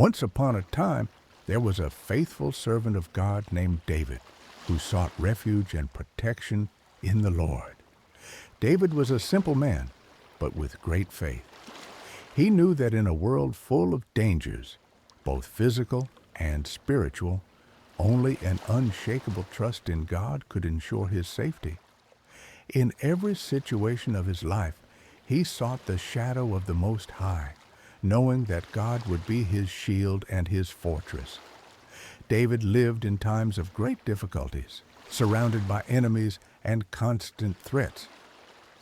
Once upon a time, there was a faithful servant of God named David who sought refuge and protection in the Lord. David was a simple man, but with great faith. He knew that in a world full of dangers, both physical and spiritual, only an unshakable trust in God could ensure his safety. In every situation of his life, he sought the shadow of the Most High, knowing that God would be his shield and his fortress. David lived in times of great difficulties, surrounded by enemies and constant threats.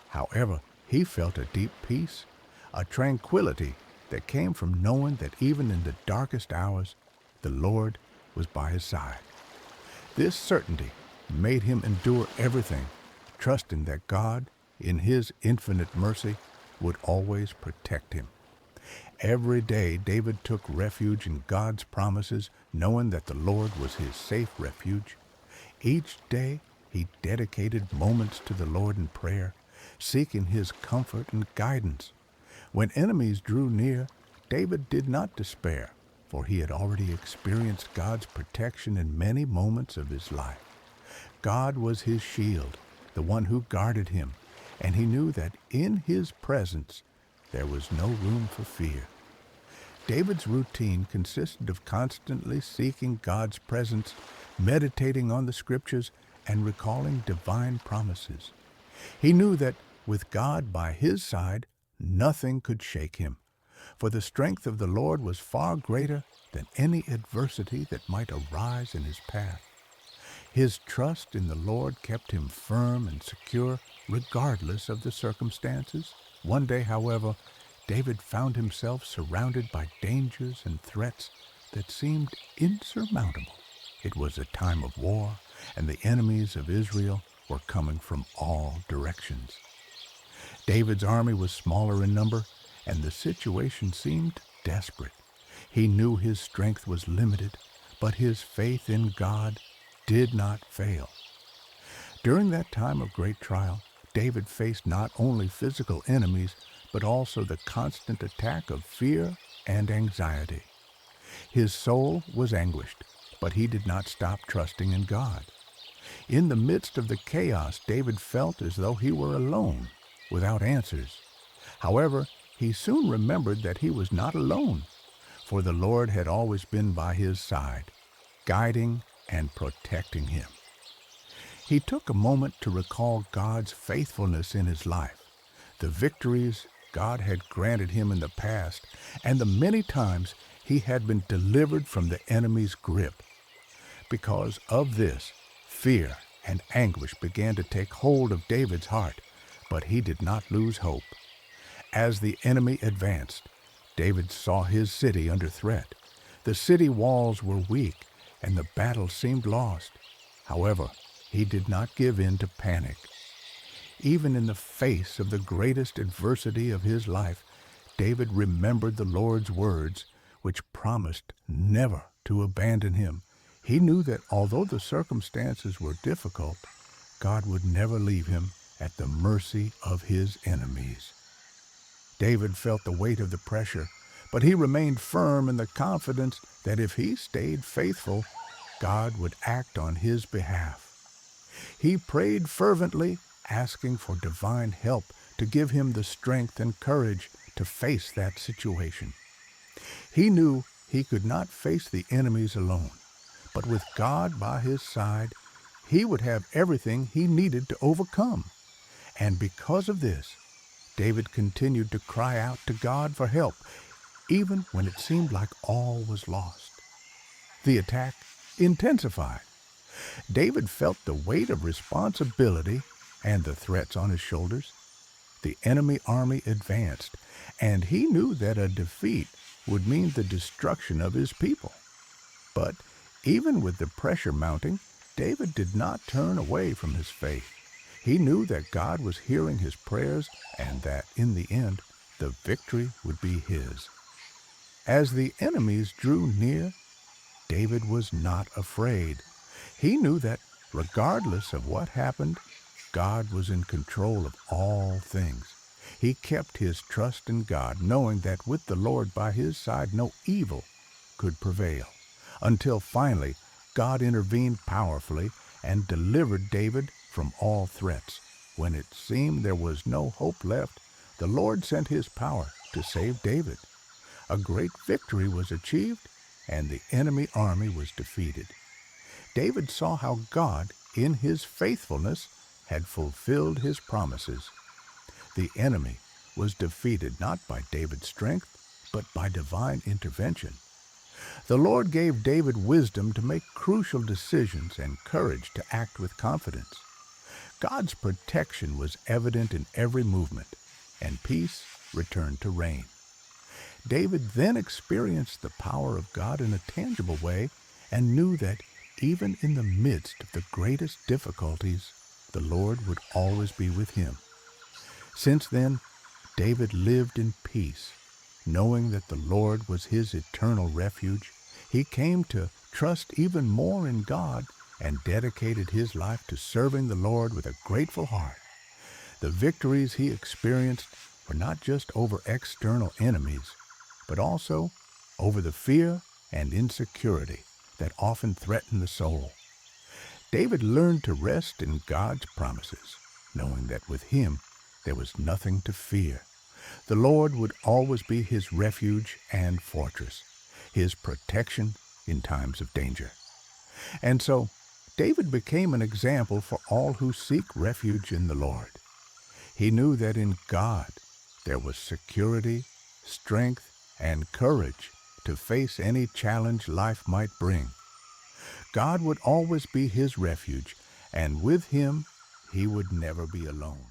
However, he felt a deep peace, a tranquility that came from knowing that even in the darkest hours, the Lord was by his side. This certainty made him endure everything, trusting that God, in his infinite mercy, would always protect him. Every day, David took refuge in God's promises, knowing that the Lord was his safe refuge. Each day, he dedicated moments to the Lord in prayer, seeking his comfort and guidance. When enemies drew near, David did not despair, for he had already experienced God's protection in many moments of his life. God was his shield, the one who guarded him, and he knew that in his presence there was no room for fear. David's routine consisted of constantly seeking God's presence, meditating on the scriptures, and recalling divine promises. He knew that with God by his side, nothing could shake him, for the strength of the Lord was far greater than any adversity that might arise in his path. His trust in the Lord kept him firm and secure regardless of the circumstances. One day, however, David found himself surrounded by dangers and threats that seemed insurmountable. It was a time of war, and the enemies of Israel were coming from all directions. David's army was smaller in number, and the situation seemed desperate. He knew his strength was limited, but his faith in God did not fail. During that time of great trial, David faced not only physical enemies, but also the constant attack of fear and anxiety. His soul was anguished, but he did not stop trusting in God. In the midst of the chaos, David felt as though he were alone, without answers. However, he soon remembered that he was not alone, for the Lord had always been by his side, guiding and protecting him. He took a moment to recall God's faithfulness in his life, the victories God had granted him in the past, and the many times he had been delivered from the enemy's grip. Because of this, fear and anguish began to take hold of David's heart, but he did not lose hope. As the enemy advanced, David saw his city under threat. The city walls were weak, and the battle seemed lost. However, he did not give in to panic. Even in the face of the greatest adversity of his life, David remembered the Lord's words, which promised never to abandon him. He knew that although the circumstances were difficult, God would never leave him at the mercy of his enemies. David felt the weight of the pressure, but he remained firm in the confidence that if he stayed faithful, God would act on his behalf. He prayed fervently, asking for divine help to give him the strength and courage to face that situation. He knew he could not face the enemies alone, but with God by his side, he would have everything he needed to overcome. And because of this, David continued to cry out to God for help, even when it seemed like all was lost. The attack intensified. David felt the weight of responsibility and the threats on his shoulders. The enemy army advanced, and he knew that a defeat would mean the destruction of his people. But even with the pressure mounting, David did not turn away from his faith. He knew that God was hearing his prayers and that, in the end, the victory would be his. As the enemies drew near, David was not afraid. He knew that, regardless of what happened, God was in control of all things. He kept his trust in God, knowing that with the Lord by his side, no evil could prevail, until finally God intervened powerfully and delivered David from all threats. When it seemed there was no hope left, the Lord sent his power to save David. A great victory was achieved, and the enemy army was defeated. David saw how God, in his faithfulness, had fulfilled his promises. The enemy was defeated not by David's strength, but by divine intervention. The Lord gave David wisdom to make crucial decisions and courage to act with confidence. God's protection was evident in every movement, and peace returned to reign. David then experienced the power of God in a tangible way and knew that even in the midst of the greatest difficulties, the Lord would always be with him. Since then, David lived in peace, knowing that the Lord was his eternal refuge. He came to trust even more in God and dedicated his life to serving the Lord with a grateful heart. The victories he experienced were not just over external enemies, but also over the fear and insecurity that often threaten the soul. David learned to rest in God's promises, knowing that with him there was nothing to fear. The Lord would always be his refuge and fortress, his protection in times of danger. And so, David became an example for all who seek refuge in the Lord. He knew that in God there was security, strength, and courage to face any challenge life might bring. God would always be his refuge, and with him he would never be alone.